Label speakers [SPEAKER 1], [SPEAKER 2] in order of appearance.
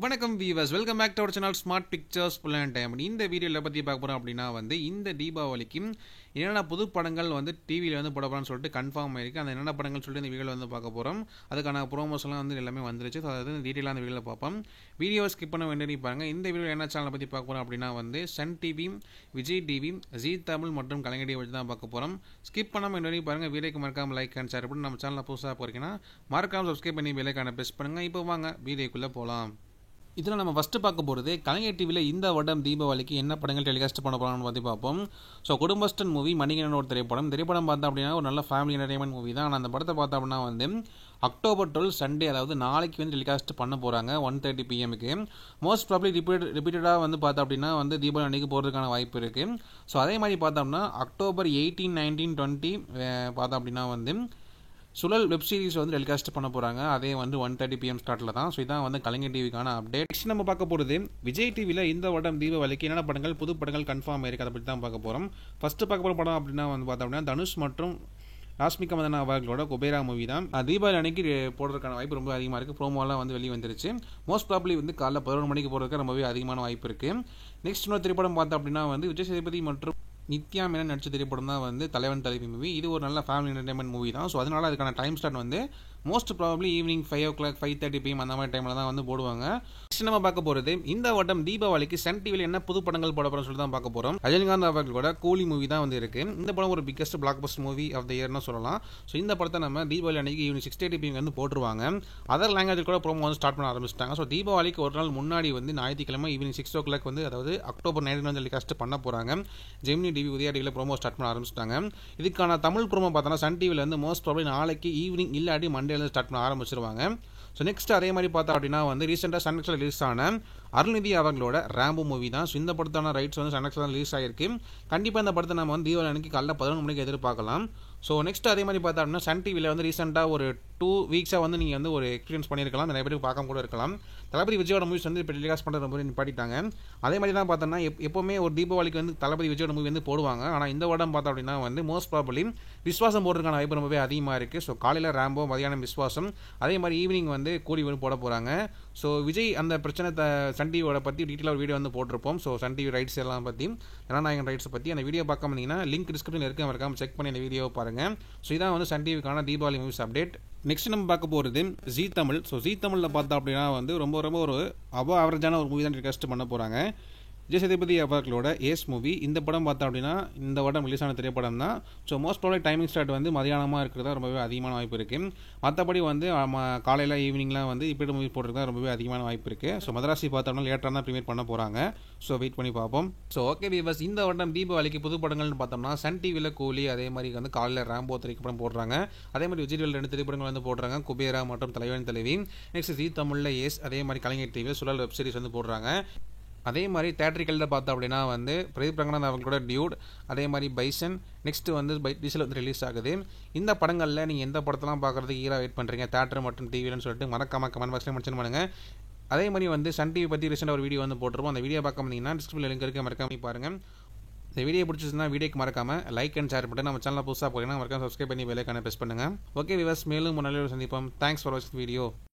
[SPEAKER 1] வணக்கம் viewers, welcome back to our channel smart pictures full and time. இந்த வீடியோவில் பற்றி பார்க்க போகிறோம் அப்படின்னா இந்த தீபாவளிக்கு என்னென்ன புது படங்கள் டிவியில் போட போகிறான்னு சொல்லிட்டு கன்ஃபார்ம் ஆயிருக்கு. அந்த என்னென்ன படங்கள் சொல்லிட்டு இந்த வீடியோவில் பார்க்க போகிறோம். அதுக்கான ப்ரோமோஸ்லாம் எல்லாமே வந்துருச்சு. ஸோ அது டீட்டெயிலாக அந்த வீடியோவில் பார்ப்போம். வீடியோவை ஸ்கிப் பண்ண வேண்டிய பாருங்கள். இந்த வீடியோ என்ன சேனலை பற்றி பார்க்க போகிறோம் அப்படின்னா சன் டிவி, விஜய் டிவி, ஜீ தமிழ் மற்றும் கலைஞர் டிவி வச்சு தான் பார்க்க போகிறோம். ஸ்கிப் பண்ணாமல் வேண்டிய பாருங்கள். வீடியோக்கு மறக்காமல் லைக் அண்ட் ஷேர் பண்ணி நம்ம சேனலில் புதுசாக போகிறீங்கன்னா மறக்காமல் சப்ஸ்கிரைப் பண்ணி பெல்லைக்கான ப்ரெஸ் பண்ணுங்கள். இப்போ வாங்க வீடியோக்குள்ளே போகலாம். இதில் நம்ம ஃபஸ்ட்டு பார்க்க போகிறது கலைஞர் டிவியில் இந்த வருடம் தீபாவளிக்கு என்ன படங்கள் டெலிகாஸ்ட் பண்ண போகிறான்னு பற்றி பார்ப்போம். ஸோ குடும்பஸ்டன் மூவி மணிகண்டன் ஒரு திரைப்படம் பார்த்தோம் அப்படின்னா ஒரு நல்ல ஃபேமிலி என்டர்டைன்மெண்ட் மூவி தான். ஆனால் அந்த படத்தை பார்த்தோம் அப்படின்னா அக்டோபர் 12 சண்டே, அதாவது நாளைக்கு டெலிகாஸ்ட் பண்ண போகிறாங்க 1:30 PM. மோஸ்ட் ப்ராப்ளி ரிப்பீட்டடாக பார்த்தோம் அப்படின்னா தீபாவளி அன்றைக்கி போகிறதுக்கான வாய்ப்பு இருக்குது. ஸோ அதே மாதிரி பார்த்தோம்னா அக்டோபர் 18, 19, 20 பார்த்தோம் அப்படின்னா சுழல் வெப் சீரிஸ் டெலிகாஸ்ட் பண்ண போகிறாங்க. அதே 1:30 PM ஸ்டார்ட்டில் தான். ஸோ இதான் கலைஞர் டிவிக்கான அப்டேட். நெக்ஸ்ட் நம்ம பார்க்க போகிறது விஜய் டிவியில் இந்த வருடம் தீபாவளிக்கு என்னென்ன படங்கள் புது படங்கள் கன்ஃபார்ம் ஆயிருக்கு, அதை பற்றி தான் பார்க்க போகிறோம். ஃபஸ்ட்டு பார்க்க போகிற படம் அப்படின்னா பார்த்தோம் அப்படின்னா தனுஷ் மற்றும் ராஷ்மிகா மந்தனா அவர்களோட குபேரா மூவி தான். தீபாவளி அன்னைக்கு போடுறதுக்கான வாய்ப்பு ரொம்ப அதிகமாக இருக்குது. ப்ரோமோலாம் வெளியே வந்துருச்சு. மோஸ்ட் ப்ராப்ளி காலைல 11 மணிக்கு போடுறதுக்கு ரொம்பவே அதிகமான வாய்ப்பு இருக்குது. நெக்ஸ்ட் இன்னொரு திரைப்படம் பார்த்தோம் அப்படின்னா விஜய் சேதுபதி மற்றும் நித்யா மேனன் நடிச்ச திரைப்படம் தான் தலைவன் தலைவி மூவி. இது ஒரு நல்ல ஃபேமிலி என்டர்டைன்மெண்ட் மூவி தான். ஸோ அதனால அதுக்கான time slot most probably evening 5 o'clock 5:30 PM அந்த மாதிரி டைமில் தான் போடுவாங்க. நெக்ஸ்ட் நம்ம பார்க்க போகிறது இந்த வருடம் தீபாவளிக்கு சன் டிவியில் என்ன புது படங்கள் போட போகிறோம்னு சொல்லி தான் பார்க்க போகிறோம். ரஜினிகாந்த் அவர்களோட கூலி மூவி தான் இருக்குது. இந்த படம் ஒரு biggest black Bastar movie of the இயர்னு சொல்லலாம். ஸோ இந்த படத்தை நம்ம தீபாவளி அன்னைக்கு ஈவினிங் 6:30 PM போட்டுருவாங்க. அதர் லாங்குவேஜ் கூட ப்ரோமோ ஸ்டார்ட் பண்ண ஆரம்பிச்சிட்டாங்க. ஸோ தீபாவளிக்கு ஒரு நாள் முன்னாடி ஞாயிற்றுக்கிழமை ஈவினிங் 6 o'clock அதாவது அக்டோபர் 19 டெலிகாஸ்ட் பண்ண போகிறாங்க. ஜெமினி டிவி, உதயா டிவியில் ப்ரோமோ ஸ்டார்ட் பண்ண ஆரம்பிச்சிட்டாங்க. இதுக்கான தமிழ் ப்ரோமோ பார்த்தோன்னா சன் டிவியில் மோஸ்ட் ப்ராபப்ளி நாளைக்கு ஈவினிங் இல்லாட்டி மண்டேல ஸ்டார்ட் பண்ண ஆரம்பிச்சிருவாங்க. ஸோ நெக்ஸ்ட் அதே மாதிரி பார்த்தா அப்படின்னா ரீசெண்டாக சன்நெக்ஸில் ரிலீஸ் ஆன அருள்நிதி அவர்களோட ராம்போ மூவி தான். ஸோ இந்த படத்தான ரைட்ஸ் சன்நெக்ஸில் தான் ரிலீஸ் ஆகிருக்கு. கண்டிப்பாக இந்த படத்தை நம்ம தீபாவளி அன்னைக்கு காலைல 11 மணிக்கு எதிர்பார்க்கலாம். ஸோ நெக்ஸ்ட் அதே மாதிரி பார்த்தா அப்படின்னா சன் டிவியில் ரீசெண்டாக ஒரு 2 வீக்ஸாக நீங்கள் ஒரு எக்ஸ்பீரியன்ஸ் பண்ணியிருக்கலாம். நிறைய பேருக்கு பார்க்க கூட இருக்கலாம். தளபதி விஜயோட மூவிஸ் இப்போ டெலிகாஸ்ட் பண்ணுறது ரொம்ப நிப்பாட்டிட்டாங்க. அதே மாதிரி தான் பார்த்தோன்னா எப்போவுமே ஒரு தீபாவளிக்கு தளபதி விஜயோட மூவி போடுவாங்க. ஆனால் இந்த வருடம் பார்த்தோம் அப்படின்னா மோஸ்ட் ப்ராபப்ளி விஸ்வாசம் போடுறதுக்கான வாய்ப்பு ரொம்பவே அதிகமாக இருக்குது. ஸோ காலையில் ராம்போ, மதியானம் விஸ்வாசம், அதே மாதிரி ஈவினிங் கூலி போட போகிறாங்க. ஸோ விஜய் அந்த பிரச்சனை சன் டிவியோட பற்றி டீட்டெயிலாக ஒரு வீடியோ போட்டிருப்போம். ஸோ சன் டிவி ரைட்ஸ் எல்லாம் பற்றி, ஜனநாயகன் ரைட்ஸ் பற்றி அந்த வீடியோ பார்க்க வந்தீங்கன்னா லிங்க் டிஸ்கிரிப்ஷனில் இருக்குது. மறக்காம செக் பண்ணி அந்த வீடியோவை பாருங்கள். ஸோ இதான் சன் டிவிக்கான தீபாவளி மூவிஸ் அப்டேட். நெக்ஸ்ட் நம்ம பார்க்க போகிறது ஜீ தமிழ். ஸோ ஜீ தமிழில் பார்த்தோம் அப்படின்னா ரொம்ப ரொம்ப ஒரு ஆவரேஜான ஒரு மூவி தான் டெலிகாஸ்ட் பண்ண போகிறாங்க. விஜய் சேதுபதி அவர்களோட ஏஸ் மூவி. இந்த படம் பார்த்தோம் அப்படின்னா இந்த வருடம் ரிலீஸ் ஆன திரைப்படம் தான். So most probably timing start மதியானமாக இருக்கிறதா ரொம்பவே அதிகமான வாய்ப்பு இருக்குது. மற்றபடி காலையில் ஈவினிங்லாம் இப்படி மூவி போடுறதா ரொம்பவே அதிகமான வாய்ப்பு இருக்குது. ஸோ மதராசி பார்த்தோம்னா லேட்டாக தான் ப்ரீமியர் பண்ண போகிறாங்க. ஸோ வெயிட் பண்ணி பார்ப்போம். ஸோ ஓகே வீவர்ஸ், இந்த வருடம் தீபாவளிக்கு புது படங்கள்னு பார்த்தோம்னா சன் டிவியில் கூலி, அதே மாதிரி காலையில் ராம்போ திரைப்படம் போடுறாங்க. அதே மாதிரி விஜய் டிவியில் 2 திரைப்படங்கள் போடுறாங்க, குபேரா மற்றும் தலைவன் தலைவி. நெக்ஸ்ட் ஜீ தமிழில் ஏஸ், அதே மாதிரி கலைஞர் டிவியில் சுழல் வெப் சீரிஸ் போடுறாங்க. அதே மாதிரி தேட்டரிக்கலில் பார்த்தோம் அப்படின்னா பிரதீப் ரங்கநாத் அவங்களோட டியூட், அதே மாதிரி பைசன், நெக்ஸ்ட் டீசல் ரிலீஸ் ஆகுது. இந்த படங்களில் நீங்கள் எந்த படத்தெல்லாம் பார்க்குறதுக்கு ஈராக வெயிட் பண்ணுறீங்க தேட்டர் மற்றும் டிவிலன்னு சொல்லிட்டு மறக்காம கமெண்ட் பாக்ஸில் மென்ஷன் பண்ணுங்கள். அதே மாதிரி சன் டிவி பற்றி ரீசெண்டாக ஒரு வீடியோ போட்டிருப்போம். அந்த வீடியோ பார்க்க வந்தீங்கன்னா டிஸ்கிரிப்ஷனில் லிங்க் இருக்க மறக்காம பாருங்கள். இந்த வீடியோ பிடிச்சிருந்தா வீடியோக்கு மறக்காம லைக் அண்ட் ஷேர் பண்ணி நம்ம சேனலில் புதுசாக போகிறீங்கன்னா மறக்காம சப்ஸ்கிரைப் பண்ணி பெல்லைக்கான ப்ரெஸ் பண்ணுங்கள். ஓகே விவர்ஸ், மேலும் நல்ல சந்திப்போம். தேங்க்ஸ் ஃபார் வாட்சிங் வீடியோ.